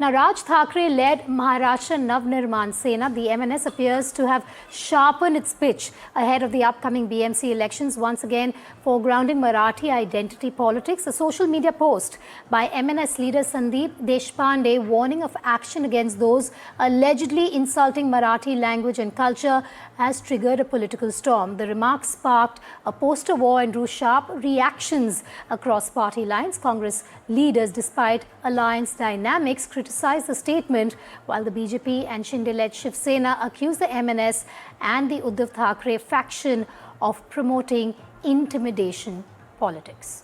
Now, Raj Thackeray-led Maharashtra Navnirman Sena, the MNS, appears to have sharpened its pitch ahead of the upcoming BMC elections, once again foregrounding Marathi identity politics. A social media post by MNS leader Sandeep Deshpande warning of action against those allegedly insulting Marathi language and culture has triggered a political storm. The remarks sparked a poster war and drew sharp reactions across party lines. Congress leaders, despite alliance dynamics, criticized the statement, while the BJP and Shinde-led Shiv Sena accused the MNS and the Uddhav Thackeray faction of promoting intimidation politics.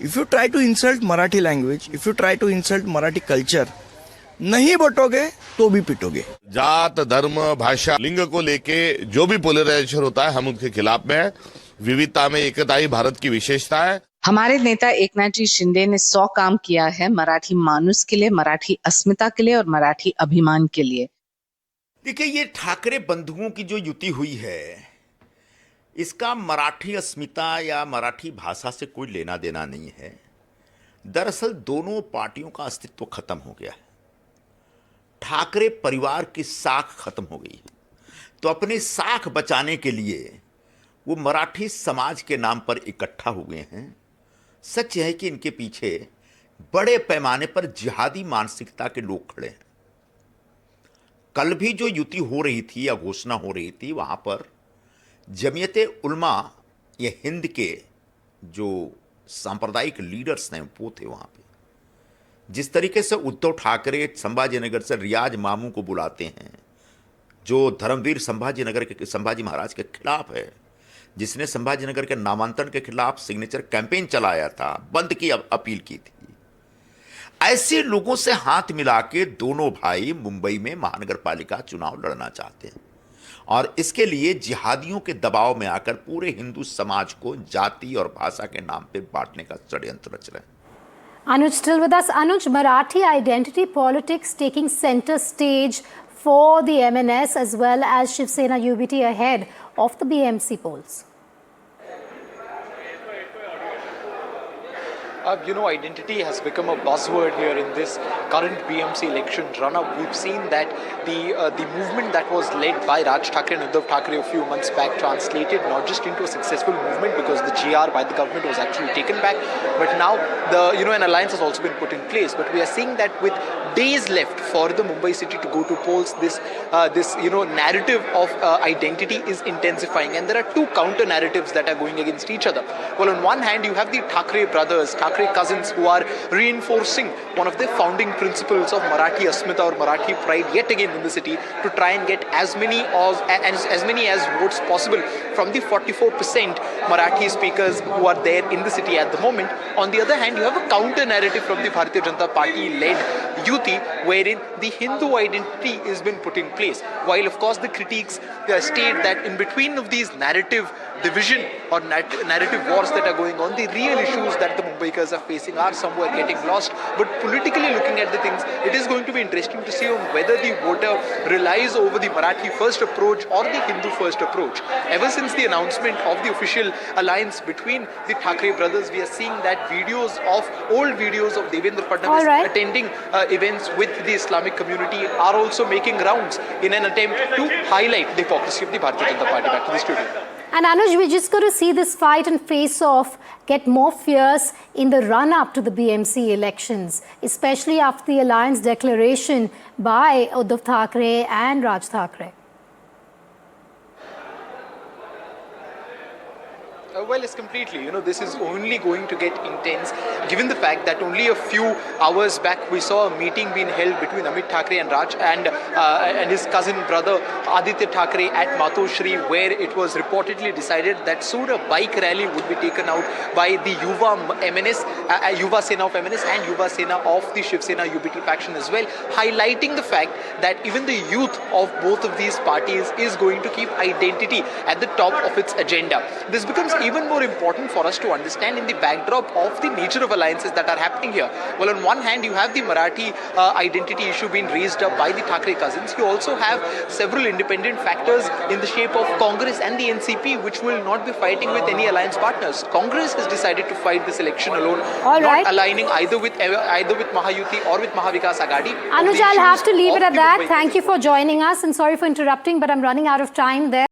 If you try to insult Marathi language, if you try to insult Marathi culture, नहीं बटोगे तो भी पिटोगे। जात, धर्म, भाषा, लिंग को लेके जो भी पोलराइजेशन होता है हम उनके खिलाफ में है। विविधता में एकता ही भारत की विशेषता है। हमारे नेता एकनाथ जी शिंदे ने 100 काम किया है मराठी मानुस के लिए, मराठी अस्मिता के लिए और मराठी अभिमान के लिए। देखिए, ये ठाकरे बंधुओं की जो युति हुई है, इसका मराठी अस्मिता या मराठी भाषा से कोई लेना देना नहीं है। दरअसल दोनों पार्टियों का अस्तित्व खत्म हो गया है। ठाकरे परिवार की साख खत्म हो गई है, तो अपनी साख बचाने के लिए वो मराठी समाज के नाम पर इकट्ठा हो गए हैं। सच है कि इनके पीछे बड़े पैमाने पर जिहादी मानसिकता के लोग खड़े हैं। कल भी जो युति हो रही थी या घोषणा हो रही थी, वहां पर जमीयत उलमा ये हिंद के जो सांप्रदायिक लीडर्स हैं वो थे वहां पे। जिस तरीके से उद्धव ठाकरे संभाजीनगर से रियाज मामू को बुलाते हैं, जो धर्मवीर संभाजी महाराज के खिलाफ है, जिसने संभाजीनगर के नामांतरण के खिलाफ सिग्नेचर कैंपेन चलाया था, बंद की अपील की थी, ऐसे लोगों से हाथ मिला के दोनों भाई मुंबई में महानगर पालिका चुनाव लड़ना चाहते हैं और इसके लिए जिहादियों के दबाव में आकर पूरे हिंदू समाज को जाति और भाषा के नाम पे बांटने का षड्यंत्र रच रहे हैं। Anuj still with us. Anuj, Marathi identity politics taking center stage for the MNS as well as Shiv Sena UBT ahead of the BMC polls. Identity has become a buzzword here in this current BMC election run-up. We've seen that the movement that was led by Raj Thackeray and Uddhav Thackeray a few months back translated not just into a successful movement because the GR by the government was actually taken back, but now an alliance has also been put in place. But we are seeing that with days left for the Mumbai city to go to polls, this narrative of identity is intensifying, and there are two counter narratives that are going against each other. Well, on one hand, you have the Thackeray brothers, Thackeray cousins, who are reinforcing one of the founding principles of Marathi Asmita or Marathi pride yet again in the city to try and get as many as votes possible from the 44% Marathi speakers who are there in the city at the moment. On the other hand, you have a counter narrative from the Bharatiya Janata Party led Yuti, wherein the Hindu identity has been put in place. While of course the critiques state that in between of these narrative division or narrative wars that are going on, the real issues that the Mumbaikars are facing are somewhere getting lost. But politically looking at the things, it is going to be interesting to see on whether the voter relies over the Marathi first approach or the Hindu first approach. Ever since the announcement of the official alliance between the Thackeray brothers, we are seeing that old videos of Devendra Fadnavis attending events with the Islamic community are also making rounds in an attempt to highlight the hypocrisy of the Bharatiya Janata Party. Back to the studio. And Anuj, we're just going to see this fight and face-off get more fierce in the run-up to the BMC elections, especially after the alliance declaration by Uddhav Thackeray and Raj Thackeray. Well, it's completely, this is only going to get intense given the fact that only a few hours back we saw a meeting being held between Amit Thackeray and Raj and his cousin brother Aditya Thackeray at Matoshri, where it was reportedly decided that soon a bike rally would be taken out by the Yuva Sena of MNS and Yuva Sena of the Shiv Sena UBT faction as well, highlighting the fact that even the youth of both of these parties is going to keep identity at the top of its agenda. This becomes even even more important for us to understand in the backdrop of the nature of alliances that are happening here. Well, on one hand, you have the Marathi identity issue being raised up by the Thackeray cousins. You also have several independent factors in the shape of Congress and the NCP, which will not be fighting with any alliance partners. Congress has decided to fight this election alone, All not right. aligning either with Mahayuti or with Mahavikas Aghadi. Anuj, I'll have to leave it at Of the that. Mumbai Thank you for joining us, and sorry for interrupting, but I'm running out of time there.